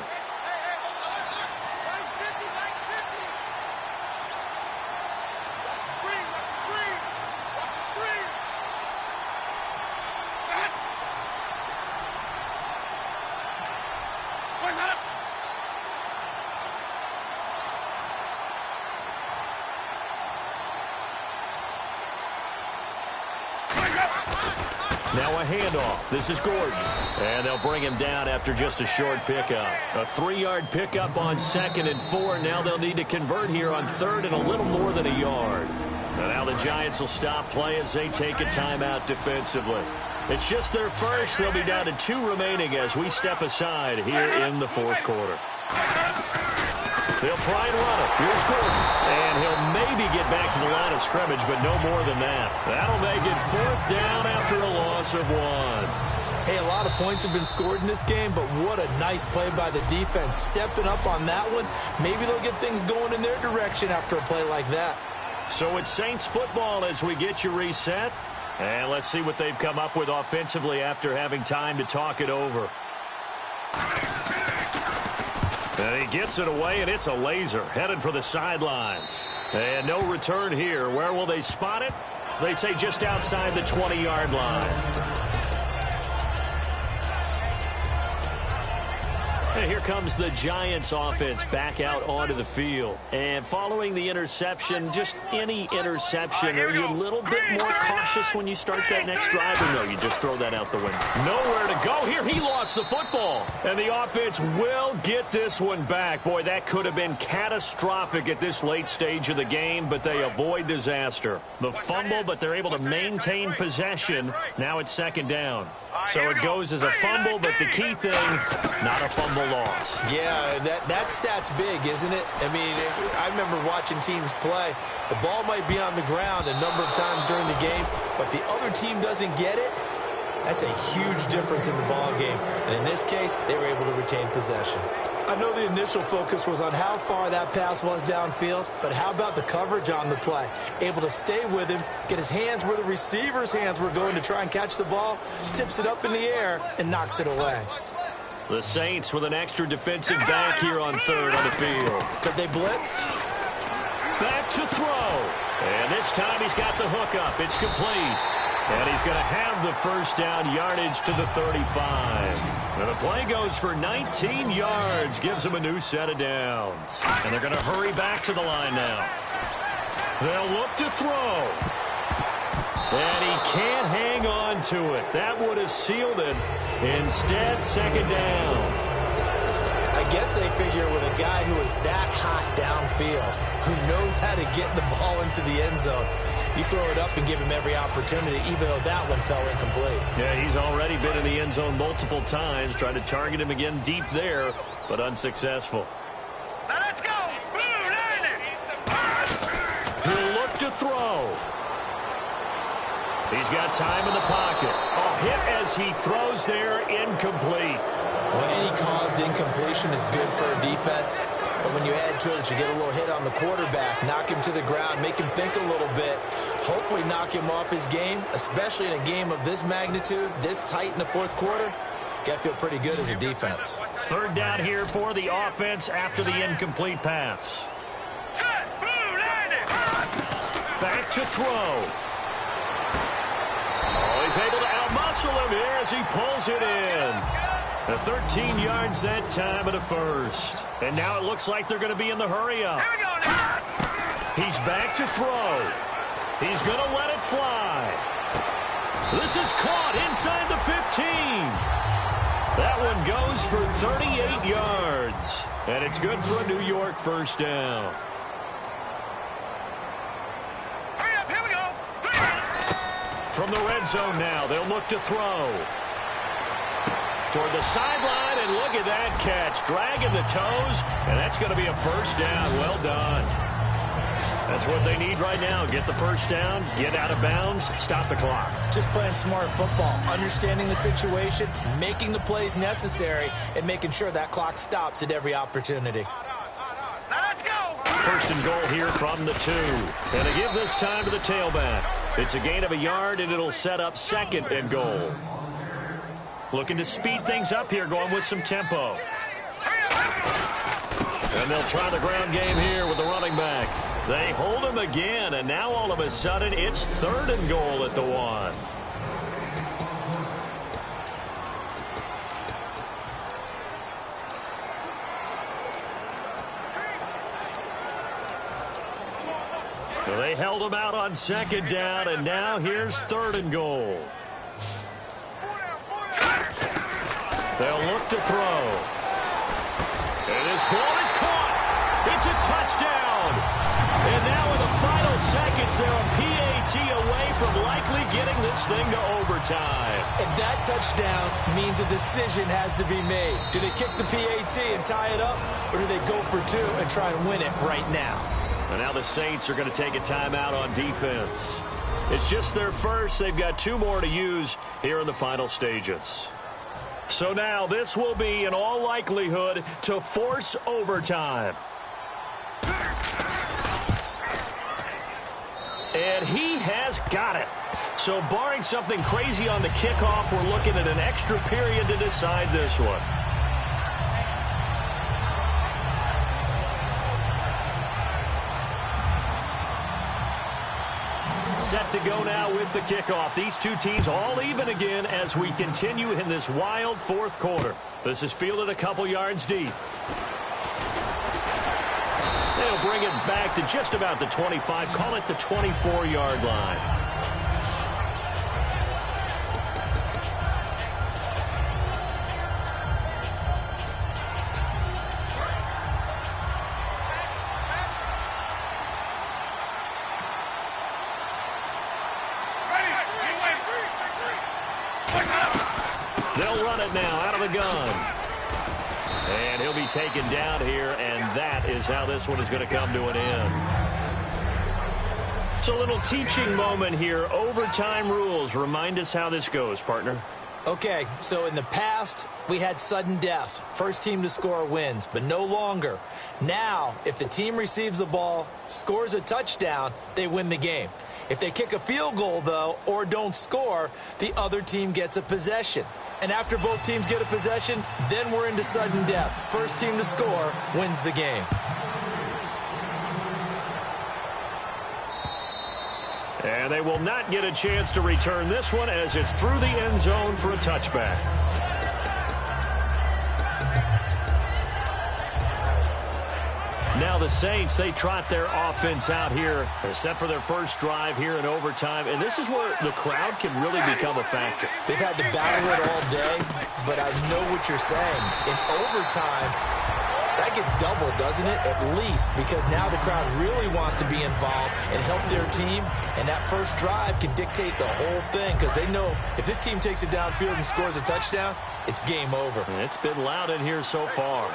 Now a handoff. This is Gordon. And they'll bring him down after just a short pickup. A 3-yard pickup on 2nd and 4. Now they'll need to convert here on 3rd and a little more than a yard. And now the Giants will stop play as they take a timeout defensively. It's just their first. They'll be down to 2 remaining as we step aside here in the 4th quarter. They'll try and run it. Here's Gordon. And he'll maybe get back to the line of scrimmage, but no more than that. That'll make it 4th down after a loss of 1. Hey, a lot of points have been scored in this game, but what a nice play by the defense. Stepping up on that one, maybe they'll get things going in their direction after a play like that. So it's Saints football as we get you reset. And let's see what they've come up with offensively after having time to talk it over. And he gets it away, and it's a laser headed for the sidelines. And no return here. Where will they spot it? They say just outside the 20-yard line. And here comes the Giants offense back out onto the field. And following the interception, just any interception, are you a little bit more cautious when you start that next drive? Or no, you just throw that out the window? Nowhere to go here. He lost the football. And the offense will get this one back. Boy, that could have been catastrophic at this late stage of the game, but they avoid disaster. The fumble, but they're able to maintain possession. Now it's second down. So it goes as a fumble, but the key thing, not a fumble loss. Yeah, that stat's big, isn't it? I mean, I remember watching teams play. The ball might be on the ground a number of times during the game, but the other team doesn't get it. That's a huge difference in the ball game. And in this case, they were able to retain possession. I know the initial focus was on how far that pass was downfield, but how about the coverage on the play? Able to stay with him, get his hands where the receiver's hands were going to try and catch the ball, tips it up in the air, and knocks it away. The Saints with an extra defensive back here on third on the field. Did they blitz? Back to throw. And this time he's got the hook up. It's complete. And he's going to have the first down yardage to the 35. And the play goes for 19 yards, gives him a new set of downs. And they're going to hurry back to the line now. They'll look to throw. And he can't hang on to it. That would have sealed it. Instead, second down. I guess they figure with a guy who is that hot downfield, who knows how to get the ball into the end zone, you throw it up and give him every opportunity, even though that one fell incomplete. Yeah, he's already been in the end zone multiple times, trying to target him again deep there, but unsuccessful. Now let's go. Blue line. He'll look to throw. He's got time in the pocket. A hit as he throws there, incomplete. Well, any caused incompletion is good for a defense. But when you add to it, you get a little hit on the quarterback, knock him to the ground, make him think a little bit, hopefully knock him off his game, especially in a game of this magnitude, this tight in the fourth quarter. Got to feel pretty good as a defense. Third down here for the offense after the incomplete pass. Set. Blue line. Back to throw. Oh, he's able to outmuscle him here as he pulls it in. 13 yards that time at a first. And now it looks like they're going to be in the hurry-up. He's back to throw. He's going to let it fly. This is caught inside the 15. That one goes for 38 yards. And it's good for a New York first down. Hurry up, here we go. From the red zone now, they'll look to throw. Toward the sideline, and look at that catch. Dragging the toes, and that's going to be a first down. Well done. That's what they need right now. Get the first down, get out of bounds, stop the clock. Just playing smart football, understanding the situation, making the plays necessary, and making sure that clock stops at every opportunity. Now let's go. First and goal here from the 2. And they give this time to the tailback. It's a gain of a yard, and it'll set up second and goal. Looking to speed things up here, going with some tempo. And they'll try the ground game here with the running back. They hold him again, and now all of a sudden it's third and goal at the 1. So they held him out on second down, and now here's third and goal. They'll look to throw. And this ball is caught. It's a touchdown. And now in the final seconds, they're a PAT away from likely getting this thing to overtime. And that touchdown means a decision has to be made. Do they kick the PAT and tie it up, or do they go for 2 and try and win it right now? And now the Saints are going to take a timeout on defense. It's just their first. They've got 2 more to use here in the final stages. So now this will be, in all likelihood, to force overtime. And he has got it. So barring something crazy on the kickoff, we're looking at an extra period to decide this one. Set to go now with the kickoff. These two teams all even again as we continue in this wild fourth quarter. This is fielded a couple yards deep. They'll bring it back to just about the 25, call it the 24-yard line. They'll run it now out of the gun. And he'll be taken down here, and that is how this one is going to come to an end. It's a little teaching moment here. Overtime rules. Remind us how this goes, partner. Okay, so in the past, we had sudden death. First team to score wins, but no longer. Now, if the team receives the ball, scores a touchdown, they win the game. If they kick a field goal, though, or don't score, the other team gets a possession. And after both teams get a possession, then we're into sudden death. First team to score wins the game. And they will not get a chance to return this one as it's through the end zone for a touchback. Now the Saints, they trot their offense out here, set for their first drive here in overtime. And this is where the crowd can really become a factor. They've had to battle it all day, but I know what you're saying. In overtime, that gets doubled, doesn't it? At least, because now the crowd really wants to be involved and help their team. And that first drive can dictate the whole thing because they know if this team takes it downfield and scores a touchdown, it's game over. And it's been loud in here so far.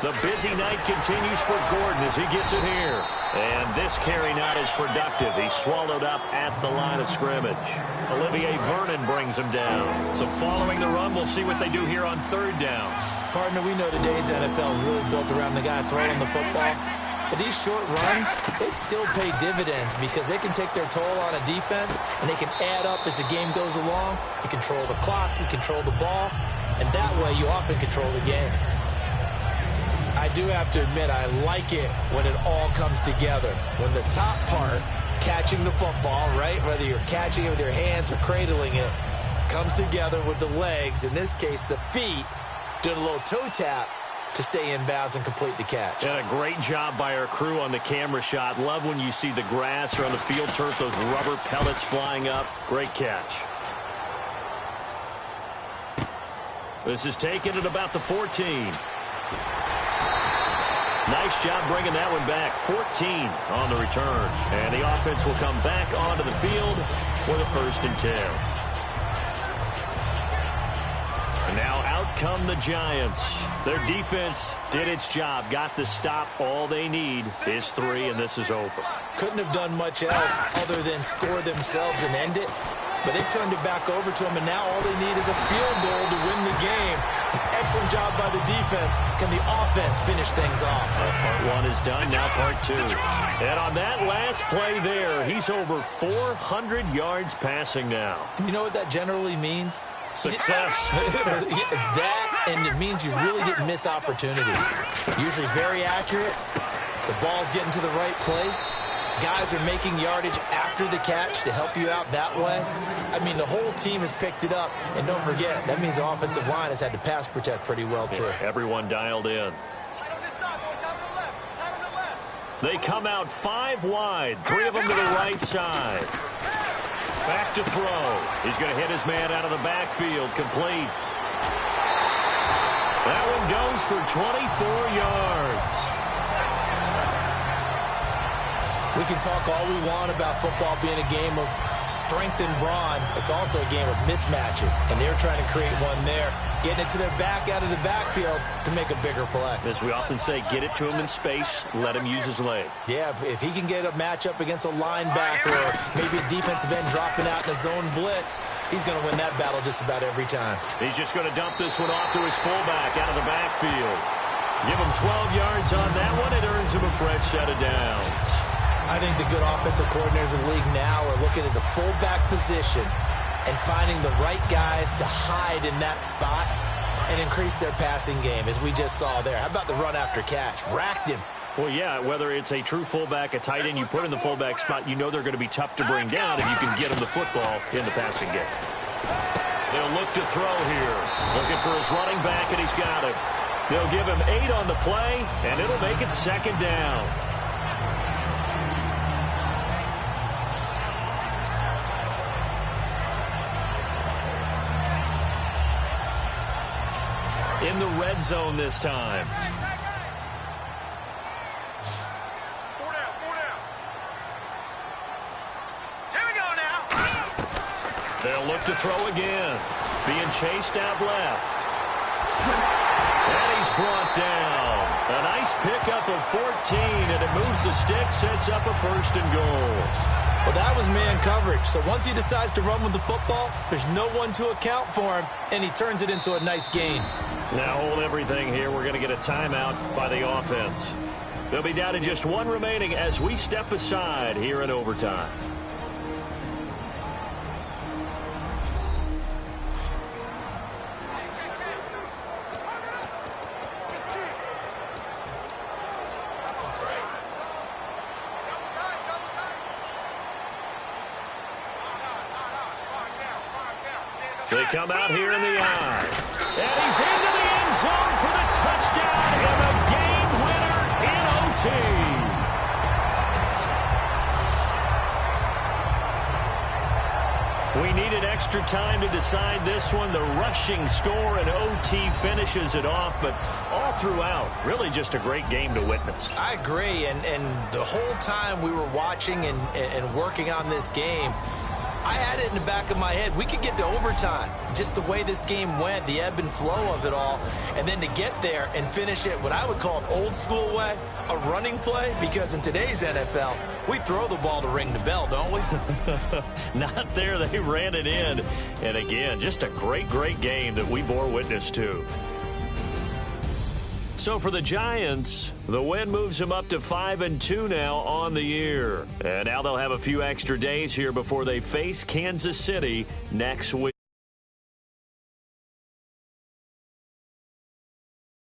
The busy night continues for Gordon as he gets it here. And this carry not as productive. He's swallowed up at the line of scrimmage. Olivier Vernon brings him down. So following the run, we'll see what they do here on third down. Partner, we know today's NFL is really built around the guy throwing the football. But these short runs, they still pay dividends because they can take their toll on a defense and they can add up as the game goes along. You control the clock, you control the ball, and that way you often control the game. I do have to admit, I like it when it all comes together. When the top part, catching the football, right, whether you're catching it with your hands or cradling it, comes together with the legs, in this case the feet, doing a little toe tap to stay in bounds and complete the catch. And a great job by our crew on the camera shot. Love when you see the grass or on the field turf, those rubber pellets flying up. Great catch. This is taken at about the 14. Nice job bringing that one back. 14 on the return. And the offense will come back onto the field for the 1st and 10. And now out come the Giants. Their defense did its job, got the stop. All they need is 3, and this is over. Couldn't have done much else other than score themselves and end it. But they turned it back over to them, and now all they need is a field goal to win the game. An excellent job by the defense. Can the offense finish things off? Part 1 is done, now part 2. And on that last play there, he's over 400 yards passing now. You know what that generally means? Success. That, and it means you really didn't miss opportunities. Usually very accurate. The ball's getting to the right place. Guys are making yardage after the catch to help you out that way. I mean, the whole team has picked it up. And don't forget, that means the offensive line has had to pass protect pretty well, too. Yeah, everyone dialed in. They come out 5 wide, 3 of them to the right side. Back to throw. He's going to hit his man out of the backfield. Complete. That one goes for 24 yards. We can talk all we want about football being a game of strength and brawn. It's also a game of mismatches, and they're trying to create one there, getting it to their back out of the backfield to make a bigger play. As we often say, get it to him in space, let him use his leg. Yeah, if he can get a matchup against a linebacker or maybe a defensive end dropping out in a zone blitz, he's going to win that battle just about every time. He's just going to dump this one off to his fullback out of the backfield. Give him 12 yards on that one. It earns him a fresh set of downs. I think the good offensive coordinators in the league now are looking at the fullback position and finding the right guys to hide in that spot and increase their passing game, as we just saw there. How about the run after catch? Racked him. Well, yeah, whether it's a true fullback, a tight end you put in the fullback spot, you know they're going to be tough to bring down if you can get them the football in the passing game. They'll look to throw here. Looking for his running back, and he's got him. They'll give him 8 on the play, and it'll make it second down. In the red zone this time. Here we go now. They'll look to throw again. Being chased out left. And he's brought down. A nice pickup of 14, and it moves the stick, sets up a first and goal. Well, that was man coverage. So once he decides to run with the football, there's no one to account for him, and he turns it into a nice gain. Now hold everything here. We're going to get a timeout by the offense. They'll be down to just one remaining as we step aside here in overtime. They come out here in the eye. And he's into the end zone for the touchdown and the game winner in OT. We needed extra time to decide this one. The rushing score and OT finishes it off, but all throughout, really just a great game to witness. I agree, and the whole time we were watching and working on this game, I had it in the back of my head. We could get to overtime. Just the way this game went, the ebb and flow of it all. And then to get there and finish it what I would call an old school way, a running play, because in today's NFL, we throw the ball to ring the bell, don't we? Not there. They ran it in. And again, just a great, great game that we bore witness to. So for the Giants, the win moves them up to 5-2 now on the year. And now they'll have a few extra days here before they face Kansas City next week.